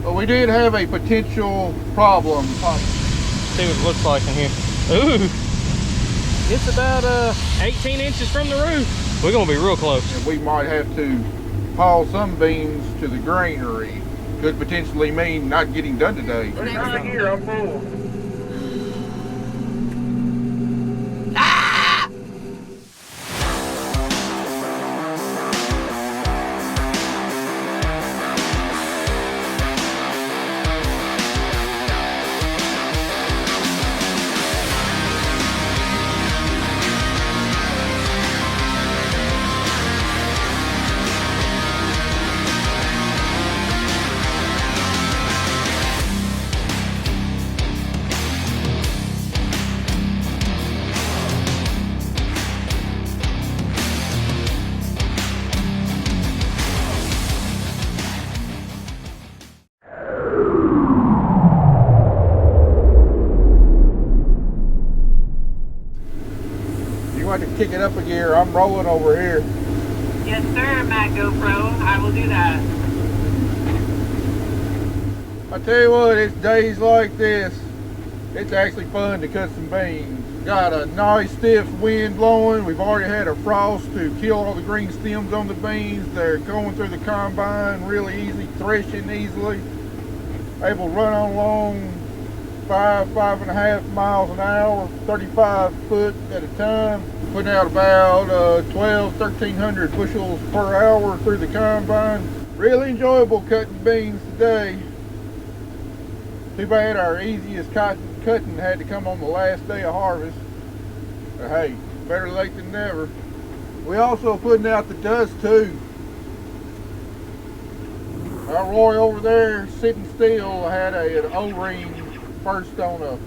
But we did have a potential problem. See what it looks like in here. Ooh, it's about 18 inches from the roof. We're gonna be real close. And we might have to haul some beans to the granary. Could potentially mean not getting done today. Right here, I'm full. To kick it up a gear, I'm rolling over here. Yes sir, Matt GoPro, I will do that. I tell you what, it's days like this, it's actually fun to cut some beans. Got a nice stiff wind blowing. We've already had a frost to kill all the green stems on the beans. They're going through the combine really easy, threshing easily. Able to run on along 5.5 miles an hour, 35 foot at a time. Putting out about 1,300 bushels per hour through the combine. Really enjoyable cutting beans today. Too bad our easiest cutting had to come on the last day of harvest. But hey, better late than never. We also putting out the dust too. Our Roy over there sitting still had an O-ring first on a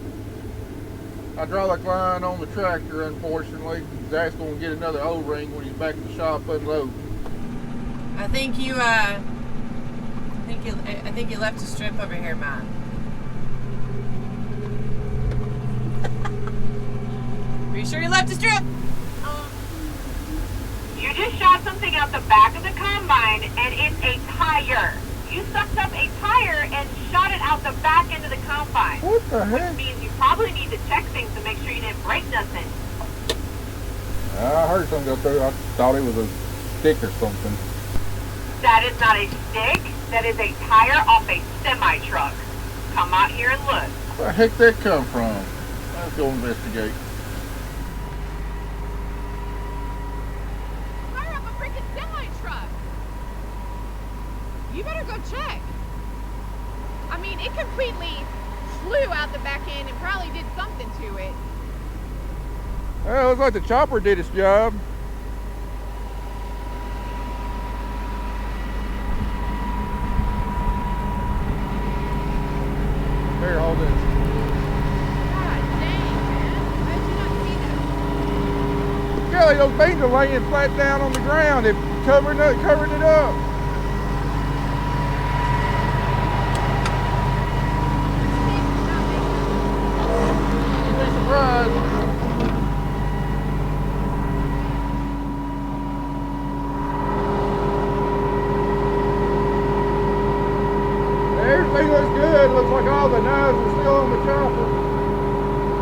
hydraulic line on the tractor, unfortunately. Zach's going to get another O-ring when he's back at the shop unloading. I think you left a strip over here, Matt. Are you sure you left a strip? You just shot something out the back of the combine, and it's a tire. You sucked up a tire and shot it out the back end of the combine. What the heck? Which means you probably need to check things to make sure you didn't break nothing. I heard something go through. I thought it was a stick or something. That is not a stick. That is a tire off a semi-truck. Come out here and look. Where the heck did that come from? Let's go investigate. Fire up a freaking semi-truck. You better go check. I mean, it completely flew out the back end and probably did something to it. Well, it looks like the chopper did its job. Here, hold this. God dang, man. How'd you not see that? Kelly, those beans are laying flat down on the ground. They're covering it up. You'd be surprised. Everything looks good. Looks like all the knives are still on the chopper.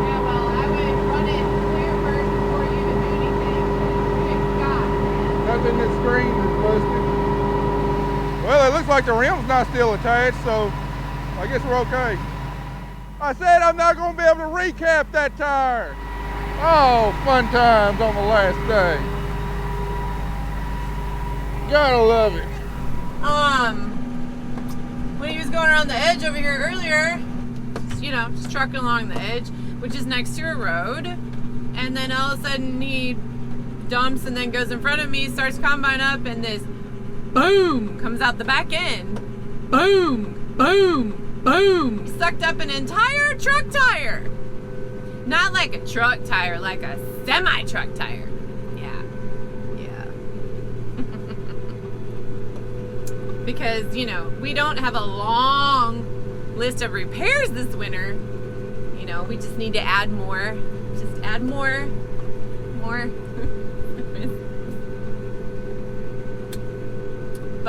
Yeah, well, I would run it clear first before you even do anything. Good God, man. Nothing that screens is busted. Well, it looks like the rim's not still attached, so I guess we're okay. I said I'm not going to be able to recap that tire. Oh, fun times on the last day. Gotta love it. When he was going around the edge over here earlier, you know, just trucking along the edge, which is next to a road, and then all of a sudden he dumps and then goes in front of me, starts combine up, and this boom comes out the back end. Boom, boom, boom. Sucked up an entire truck tire. Not like a truck tire, like a semi-truck tire. Yeah. Because, you know, we don't have a long list of repairs this winter. You know, we just need to add more. Just add more.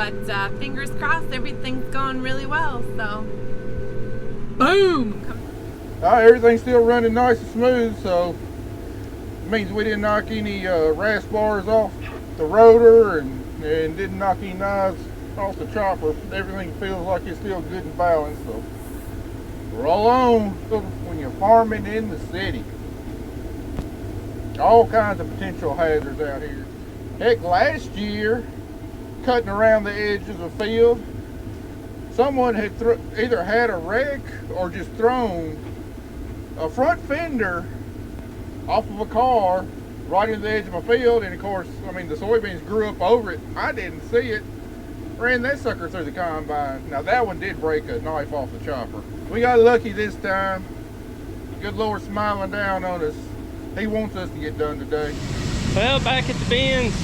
but fingers crossed, everything's going really well. So, boom! Everything's still running nice and smooth, so it means we didn't knock any rasp bars off the rotor and didn't knock any knives off the chopper. Everything feels like it's still good and balanced, so roll on when you're farming in the city. All kinds of potential hazards out here. Heck, last year, cutting around the edge of the field, someone had either had a wreck or just thrown a front fender off of a car right into the edge of my field, and of course, I mean, the soybeans grew up over it. I didn't see it. Ran that sucker through the combine. Now that one did break a knife off the chopper. We got lucky this time. Good Lord smiling down on us. He wants us to get done today. Well, back at the bins,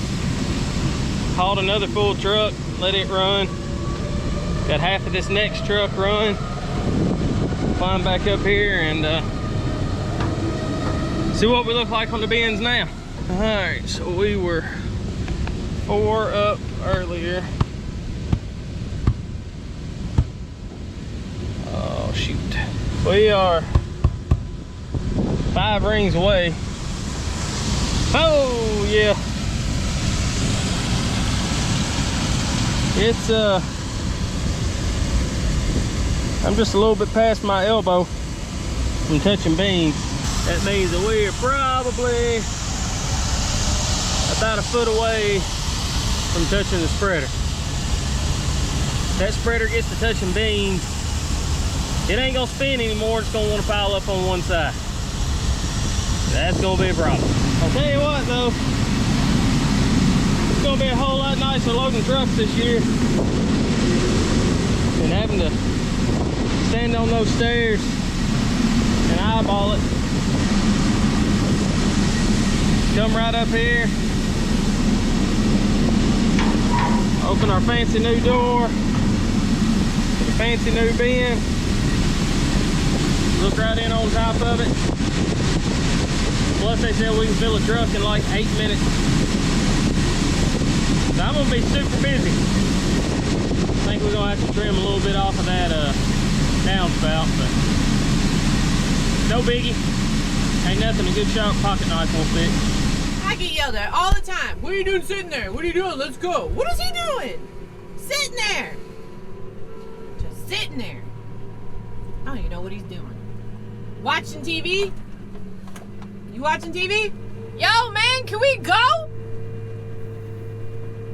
hauled another full truck, let it run. Got half of this next truck run. Climb back up here and see what we look like on the bins now. All right, so we were 4 up earlier. Oh shoot. We are 5 rings away. Oh yeah. It's I'm just a little bit past my elbow from touching beans. That means that we are probably about a foot away from touching the spreader. That spreader gets to touching beans, it ain't gonna spin anymore. It's gonna want to pile up on one side. That's gonna be a problem. I'll tell you what though, it's gonna be a whole lot nicer loading trucks this year than having to stand on those stairs and eyeball it. Come right up here, open our fancy new door, the fancy new bin, look right in on top of it. Plus they said we can fill a truck in like 8 minutes. So I'm gonna be super busy. I think we're gonna have to trim a little bit off of that downspout, but no biggie. Ain't nothing a good sharp pocket knife won't fix. I get yelled at all the time. What are you doing sitting there? What are you doing? Let's go. What is he doing? Sitting there. Just sitting there. I don't even know what he's doing. Watching TV? You watching TV? Yo, man, can we go?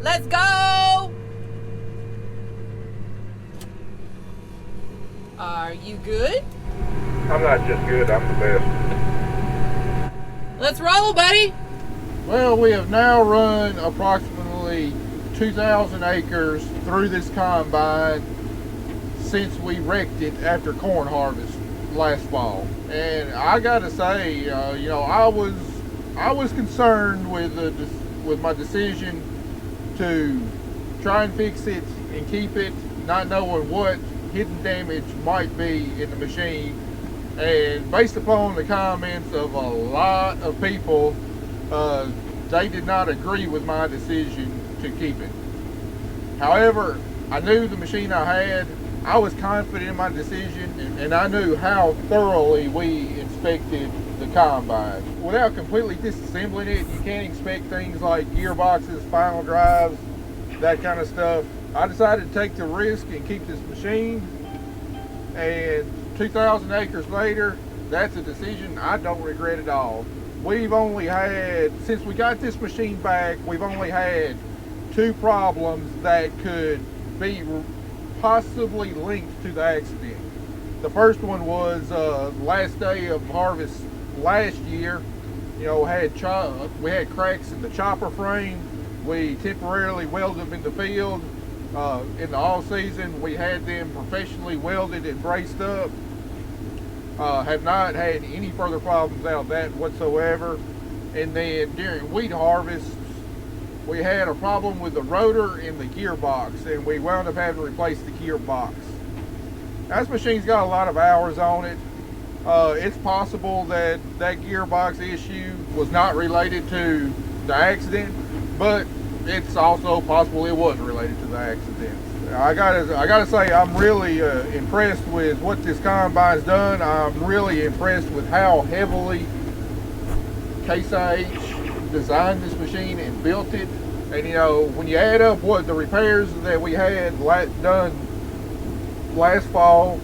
Let's go. Are you good? I'm not just good, I'm the best. Let's roll, buddy. Well, we have now run approximately 2,000 acres through this combine since we wrecked it after corn harvest last fall. And I gotta say, you know, I was concerned with my decision to try and fix it and keep it, not knowing what hidden damage might be in the machine. And based upon the comments of a lot of people, they did not agree with my decision to keep it. However, I knew the machine I had, I was confident in my decision, and I knew how thoroughly we inspected the combine. Without completely disassembling it, you can't inspect things like gearboxes, final drives, that kind of stuff. I decided to take the risk and keep this machine, and 2,000 acres later, that's a decision I don't regret at all. We've only had, since we got this machine back, we've only had 2 problems that could be possibly linked to the accident. The first one was last day of harvest last year. You know, we had cracks in the chopper frame. We temporarily welded them in the field. In the all season, we had them professionally welded and braced up. Have not had any further problems out of that whatsoever. And then during wheat harvest, we had a problem with the rotor in the gearbox, and we wound up having to replace the gearbox. Now, this machine's got a lot of hours on it. It's possible that that gearbox issue was not related to the accident, but it's also possible it was related to the accident. I gotta say, I'm really impressed with what this combine's done. I'm really impressed with how heavily Case IH designed this machine and built it. And you know, when you add up what the repairs that we had done last fall,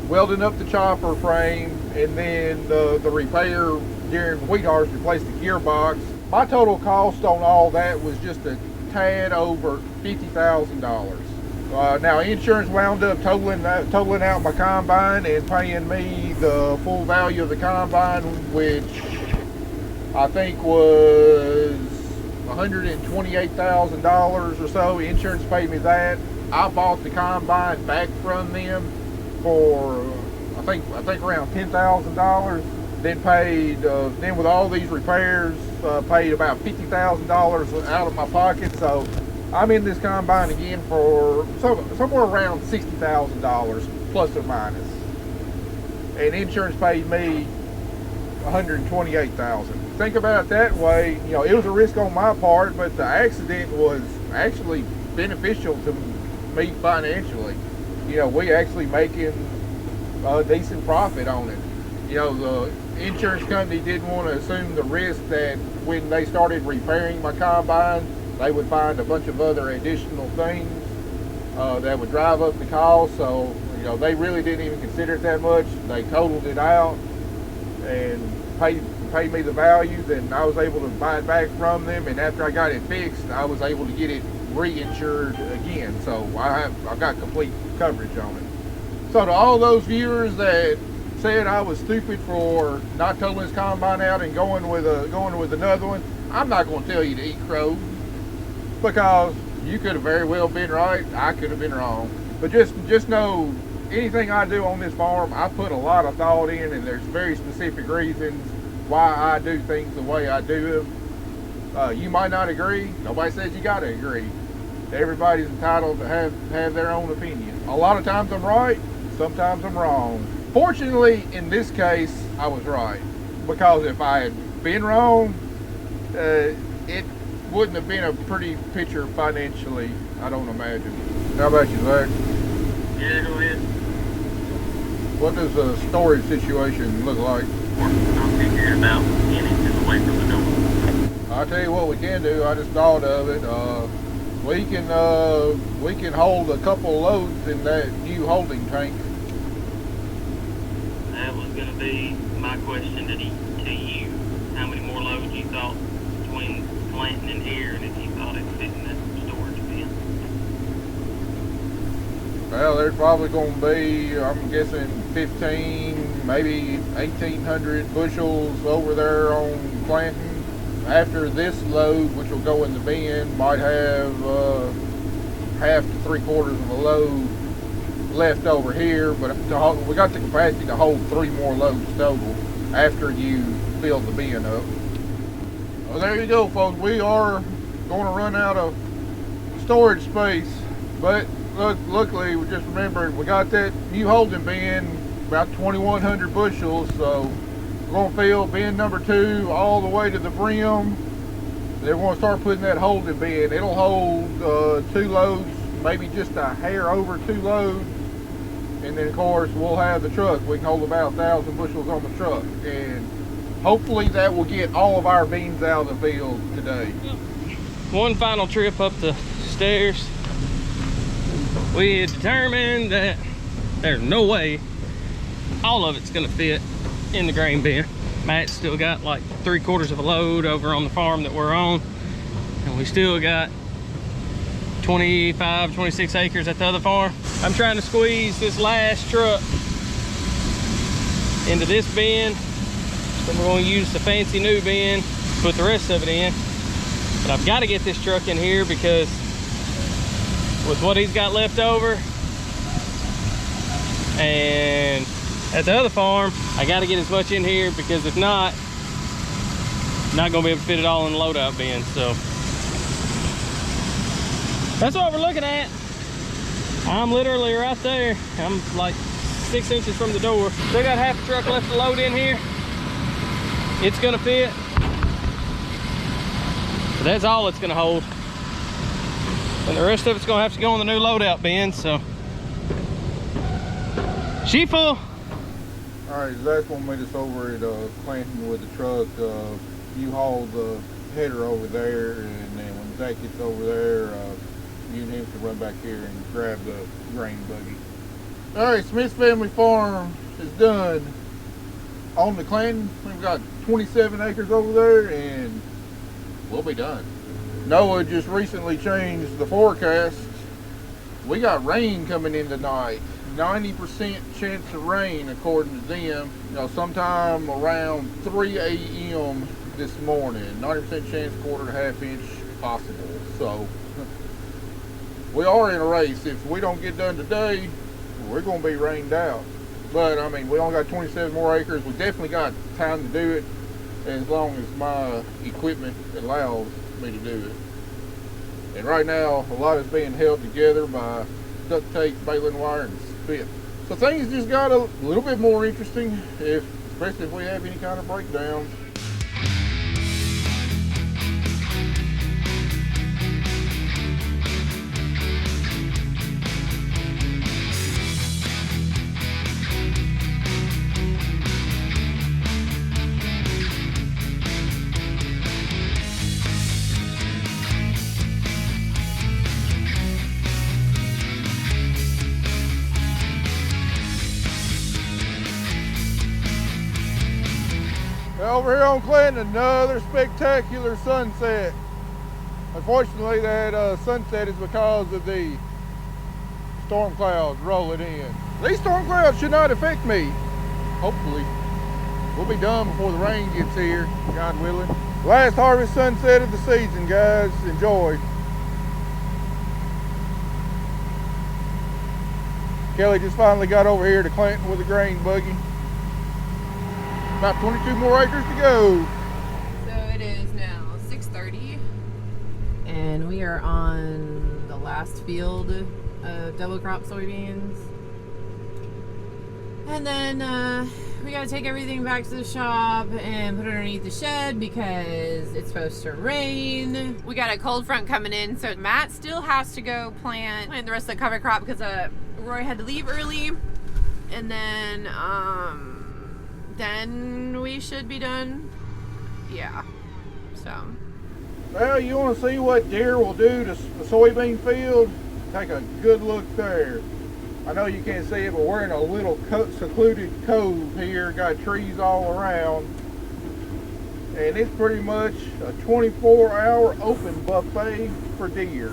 welding up the chopper frame, and then the repair during wheat harvest, replaced the gearbox, my total cost on all that was just a tad over $50,000. Now insurance wound up totaling out my combine and paying me the full value of the combine, which I think was $128,000 or so. Insurance paid me that. I bought the combine back from them for I think around $10,000. Then paid then with all these repairs, paid about $50,000 out of my pocket. So I'm in this combine again for somewhere around $60,000 plus or minus. And insurance paid me $128,000. Think about it that way. You know, it was a risk on my part, but the accident was actually beneficial to me financially. You know, we actually making a decent profit on it. You know, the insurance company didn't want to assume the risk that when they started repairing my combine, they would find a bunch of other additional things that would drive up the cost. So, you know, they really didn't even consider it that much. They totaled it out and paid me the value. Then I was able to buy it back from them, and after I got it fixed, I was able to get it reinsured again. So I've got complete coverage on it. So to all those viewers that said I was stupid for not totaling this combine out and going with another one, I'm not going to tell you to eat crow, because you could have very well been right, I could have been wrong. But just know, anything I do on this farm, I put a lot of thought in, and there's very specific reasons why I do things the way I do them. You might not agree. Nobody says you got to agree. Everybody's entitled to have their own opinion. A lot of times I'm right, sometimes I'm wrong. Fortunately, in this case, I was right, because if I had been wrong, it wouldn't have been a pretty picture financially, I don't imagine. How about you, Zach? Yeah, go ahead. What does the storage situation look like? I'm figuring about anything away from the door. I'll tell you what we can do. I just thought of it. We can hold a couple loads in that new holding tank. That was going to be my question to you. How many more loads you thought between planting and here, and if you thought it fit in that storage bin? Well, there's probably going to be, I'm guessing, 15, maybe 1,800 bushels over there on planting. After this load, which will go in the bin, might have half to 3/4 of a load left over here, but we got the capacity to hold 3 more loads total after you fill the bin up. Well, there you go, folks. We are going to run out of storage space, but luckily we just remembered we got that new holding bin, about 2,100 bushels, so we're going to fill bin number 2 all the way to the brim. Then we're going to start putting that holding bin. It'll hold 2 loads, maybe just a hair over 2 loads. And then of course we'll have the truck. We can hold about 1,000 bushels on the truck. And hopefully that will get all of our beans out of the field today. One final trip up the stairs. We had determined that there's no way all of it's gonna fit in the grain bin. Matt's still got like 3/4 of a load over on the farm that we're on, and we still got 26 acres at the other farm. I'm trying to squeeze this last truck into this bin, then we're going to use the fancy new bin to put the rest of it in. But I've got to get this truck in here, because with what he's got left over and at the other farm, I got to get as much in here, because if not, I'm not going to be able to fit it all in the loadout bin. So that's what we're looking at. I'm literally right there. I'm like 6 inches from the door. Still got half a truck left to load in here. It's gonna fit. But that's all it's gonna hold. And the rest of it's gonna have to go on the new loadout bin, so. She full. Alright, Zach won't meet us over at Clanton with the truck. You haul the header over there, and then when Zach gets over there, you and him can run back here and grab the grain buggy. Alright, Smith's Family Farm is done. On the Clanton, we've got 27 acres over there, and we'll be done. NOAA just recently changed the forecast. We got rain coming in tonight. 90% chance of rain according to them. You know, sometime around 3 a.m. this morning. 90% chance, quarter to half inch possible. So we are in a race. If we don't get done today, we're going to be rained out. But I mean, we only got 27 more acres. We definitely got time to do it, as long as my equipment allows me to do it. And right now, a lot is being held together by duct tape, baling wire, and spit. So things just got a little bit more interesting, especially if we have any kind of breakdowns. Over here on Clinton, another spectacular sunset. Unfortunately, that sunset is because of the storm clouds rolling in. These storm clouds should not affect me. Hopefully. We'll be done before the rain gets here, God willing. Last harvest sunset of the season, guys. Enjoy. Kelly just finally got over here to Clinton with a grain buggy. About 22 more acres to go. So it is now 6:30, and we are on the last field of double crop soybeans. And then we gotta take everything back to the shop and put it underneath the shed because it's supposed to rain. We got a cold front coming in, so Matt still has to go plant the rest of the cover crop because Roy had to leave early. And then we should be done. Yeah, so. Well, you want to see what deer will do to the soybean field? Take a good look there. I know you can't see it, but we're in a little secluded cove here. Got trees all around. And it's pretty much a 24-hour open buffet for deer.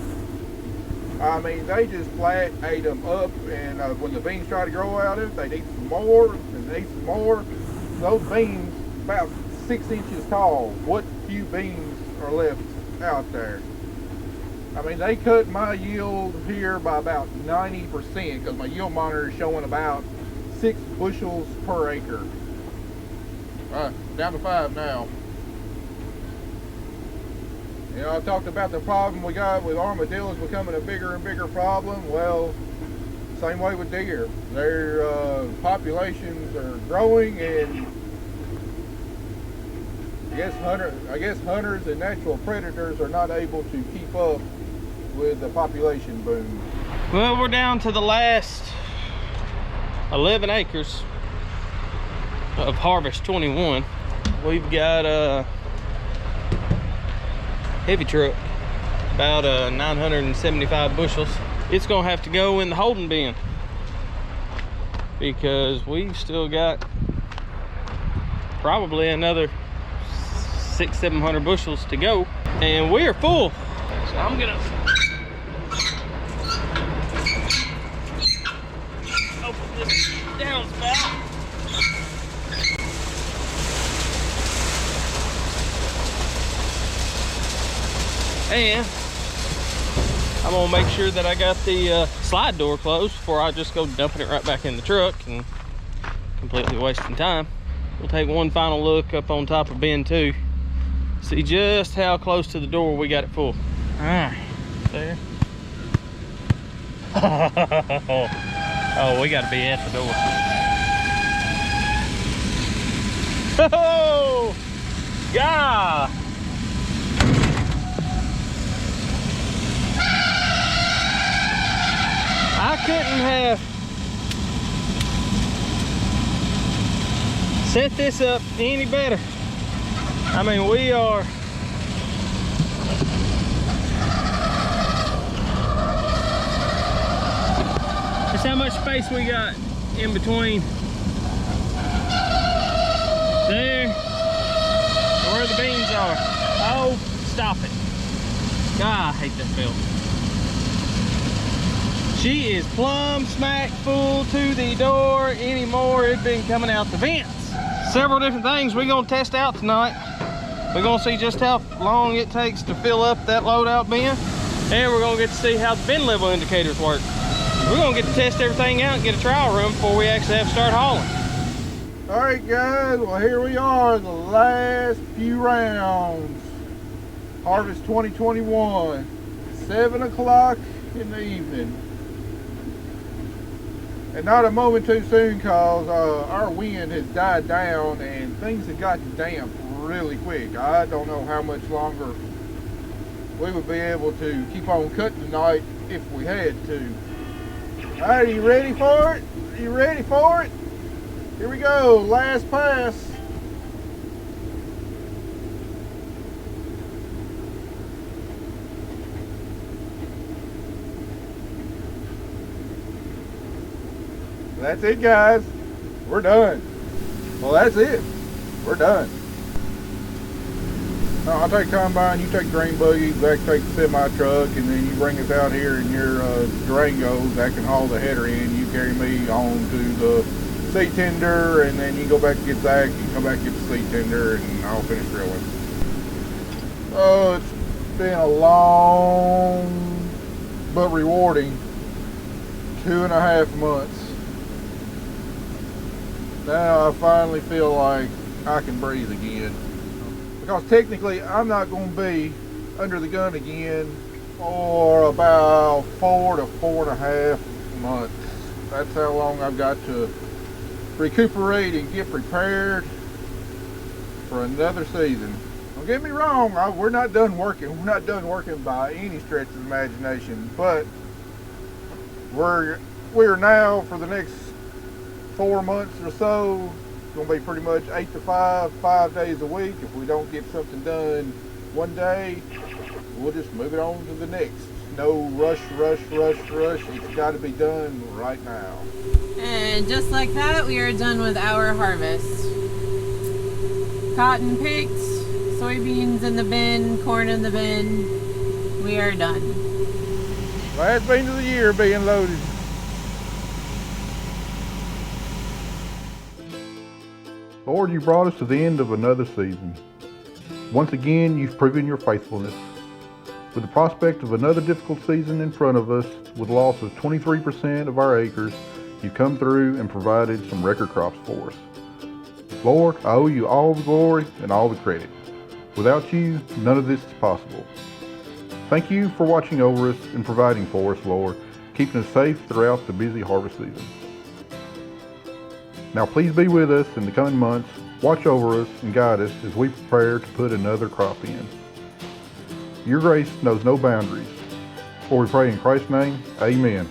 I mean, they just flat ate them up, and when the beans try to grow out of it, they'd eat some more, and they'd eat some more. Those beans, about 6 inches tall. What few beans are left out there? I mean, they cut my yield here by about 90% because my yield monitor is showing about 6 bushels per acre. Down to 5 now. You know, I talked about the problem we got with armadillos becoming a bigger and bigger problem. Well, same way with deer. Their populations are growing, and I guess hunters and natural predators are not able to keep up with the population boom. Well, we're down to the last 11 acres of harvest 21. We've got a heavy truck, about 975 bushels. It's gonna have to go in the holding bin because we've still got probably another 600-700 bushels to go, and we are full. So I'm gonna open this downspout. And I'm gonna make sure that I got the slide door closed before I just go dumping it right back in the truck and completely wasting time. We'll take one final look up on top of bin 2. See just how close to the door we got it full. All right, there. Oh, we gotta be at the door. Oh, God. I couldn't have set this up any better. I mean, we are just how much space we got in between there and where the beans are. Oh, stop it. God, I hate that belt. She is plumb smack full to the door. Anymore, it'd been coming out the vents. Several different things we're gonna test out tonight. We're gonna see just how long it takes to fill up that loadout bin, and we're gonna get to see how the bin level indicators work. We're gonna get to test everything out and get a trial run before we actually have to start hauling. All right, guys, well, here we are, the last few rounds. Harvest 2021, 7 o'clock in the evening. And not a moment too soon, cause our wind has died down and things have gotten damp really quick. I don't know how much longer we would be able to keep on cutting tonight if we had to. All right, are you ready for it? Are you ready for it? Here we go, last pass. That's it, guys. We're done. Well, that's it. We're done. I'll take combine, you take grain buggy, Zach take the semi truck, and then you bring us out here in your Durango. Zach can haul the header in. You carry me on to the seed tender, and then you go back and get Zach. You come back and get the seed tender, and I'll finish drilling. Oh, it's been a long but rewarding 2.5 months. Now I finally feel like I can breathe again. Because technically I'm not going to be under the gun again for about 4 to 4.5 months. That's how long I've got to recuperate and get prepared for another season. Don't get me wrong, we're not done working. We're not done working by any stretch of the imagination, but we're now for the next 4 months or so, it's going to be pretty much 8 to 5 days a week. If we don't get something done one day, we'll just move it on to the next. No rush. It's got to be done right now. And just like that, we are done with our harvest. Cotton picked, soybeans in the bin, corn in the bin. We are done. Last beans of the year being loaded. Lord, you brought us to the end of another season. Once again, you've proven your faithfulness. With the prospect of another difficult season in front of us, with a loss of 23% of our acres, you've come through and provided some record crops for us. Lord, I owe you all the glory and all the credit. Without you, none of this is possible. Thank you for watching over us and providing for us, Lord, keeping us safe throughout the busy harvest season. Now please be with us in the coming months, watch over us and guide us as we prepare to put another crop in. Your grace knows no boundaries. For we pray in Christ's name, amen.